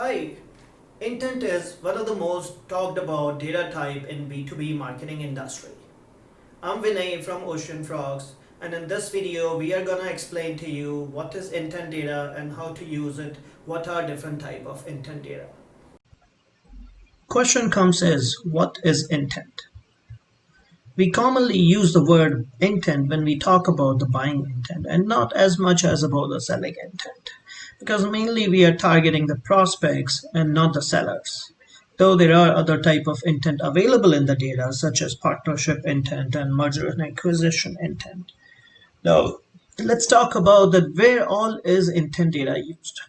Hi, intent is one of the most talked about data type in B2B marketing industry. I'm Vinay from Ocean Frogs, and in this video we are gonna explain to you what is intent data and how to use it, what are different type of intent data. Question comes is, what is intent? We commonly use the word intent when we talk about the buying intent and not as much as about the selling intent because mainly we are targeting the prospects and not the sellers. Though there are other type of intent available in the data such as partnership intent and merger and acquisition intent. Now, let's talk about that where all is intent data used.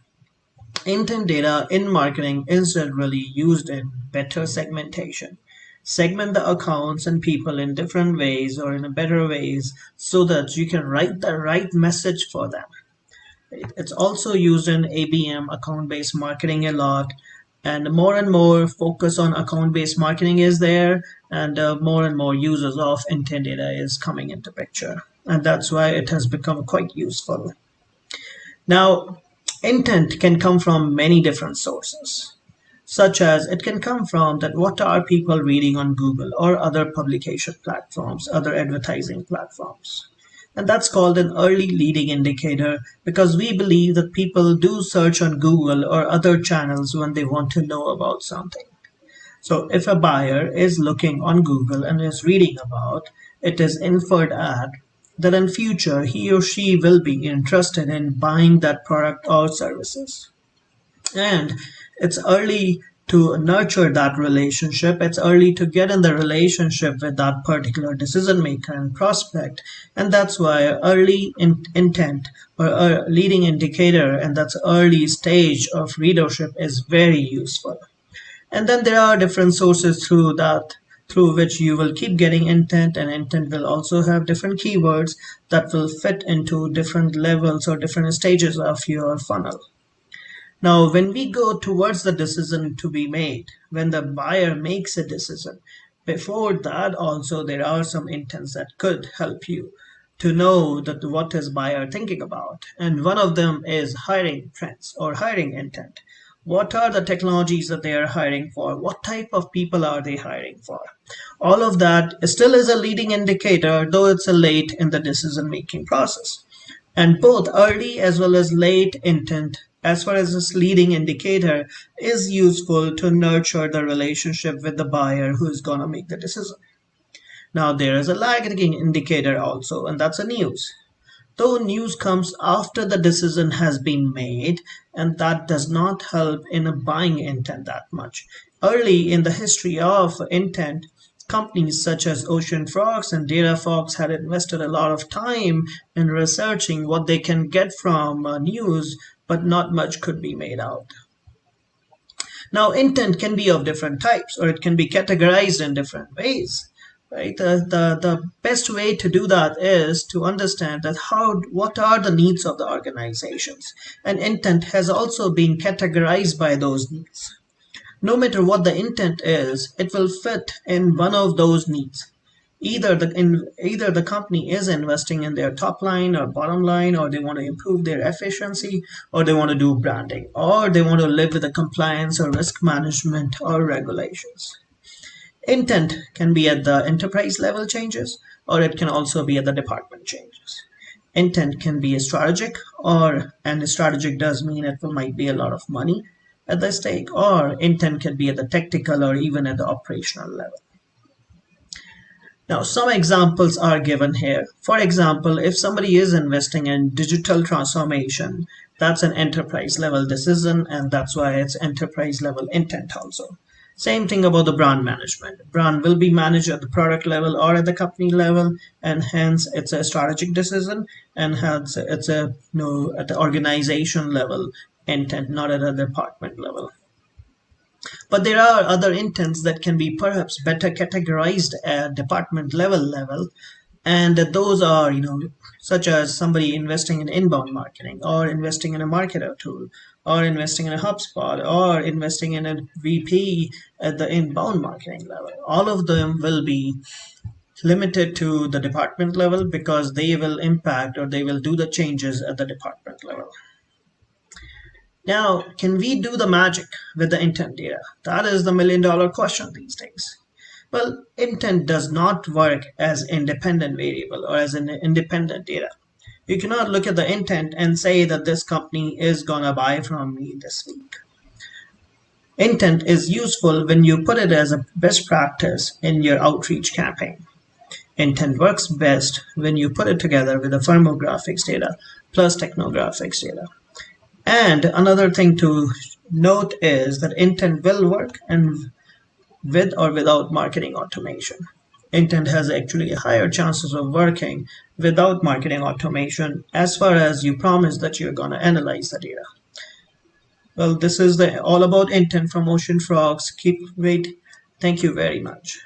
Intent data in marketing is generally used in better segmentation. Segment the accounts and people in different ways or in a better ways so that you can write the right message for them. It's also used in ABM, account-based marketing, a lot, and more focus on account-based marketing is there, and more and more users of intent data is coming into picture, and that's why it has become quite useful. Now, intent can come from many different sources, such as it can come from that what are people reading on Google or other publication platforms, other advertising platforms. And that's called an early leading indicator because we believe that people do search on Google or other channels when they want to know about something. So if a buyer is looking on Google and is reading about it is inferred at that in future he or she will be interested in buying that product or services. And it's early to nurture that relationship. It's early to get in the relationship with that particular decision maker and prospect. And that's why intent or a leading indicator and that's early stage of readership is very useful. And then there are different sources through which you will keep getting intent, and intent will also have different keywords that will fit into different levels or different stages of your funnel. Now, when we go towards the decision to be made, when the buyer makes a decision, before that also there are some intents that could help you to know that what is buyer thinking about. And one of them is hiring trends or hiring intent. What are the technologies that they are hiring for? What type of people are they hiring for? All of that still is a leading indicator, though it's a late in the decision making process. And both early as well as late intent, as far as this leading indicator, is useful to nurture the relationship with the buyer who is going to make the decision. Now, there is a lagging indicator also, and that's a news. Though news comes after the decision has been made, and that does not help in a buying intent that much. Early in the history of intent, companies such as Ocean Frogs and Data Fox had invested a lot of time in researching what they can get from news, but not much could be made out. Now, intent can be of different types, or it can be categorized in different ways. Right? The best way to do that is to understand that what are the needs of the organizations, and intent has also been categorized by those needs. No matter what the intent is, it will fit in one of those needs. Either the company is investing in their top line or bottom line, or they want to improve their efficiency, or they want to do branding, or they want to live with the compliance or risk management or regulations. Intent can be at the enterprise level changes, or it can also be at the department changes. Intent can be a strategic, and strategic does mean it might be a lot of money at the stake, or intent can be at the tactical or even at the operational level. Now, some examples are given here. For example, if somebody is investing in digital transformation, that's an enterprise level decision, and that's why it's enterprise level intent also. Same thing about the brand management. Brand will be managed at the product level or at the company level, and hence it's a strategic decision, and hence it's a at the organization level intent, not at a department level. But there are other intents that can be perhaps better categorized at department level, and those are such as somebody investing in inbound marketing, or investing in a marketer tool, or investing in a HubSpot, or investing in a VP at the inbound marketing level. All of them will be limited to the department level because they will impact or they will do the changes at the department level. Now, can we do the magic with the intent data? That is the million-dollar question these days. Well, intent does not work as independent variable or as an independent data. You cannot look at the intent and say that this company is gonna buy from me this week. Intent is useful when you put it as a best practice in your outreach campaign. Intent works best when you put it together with the firmographics data plus technographics data. And another thing to note is that intent will work and with or without marketing automation. Intent has actually higher chances of working without marketing automation as far as you promise that you're going to analyze the data. Well, this is all about intent from Ocean Frogs. Keep wait. Thank you very much.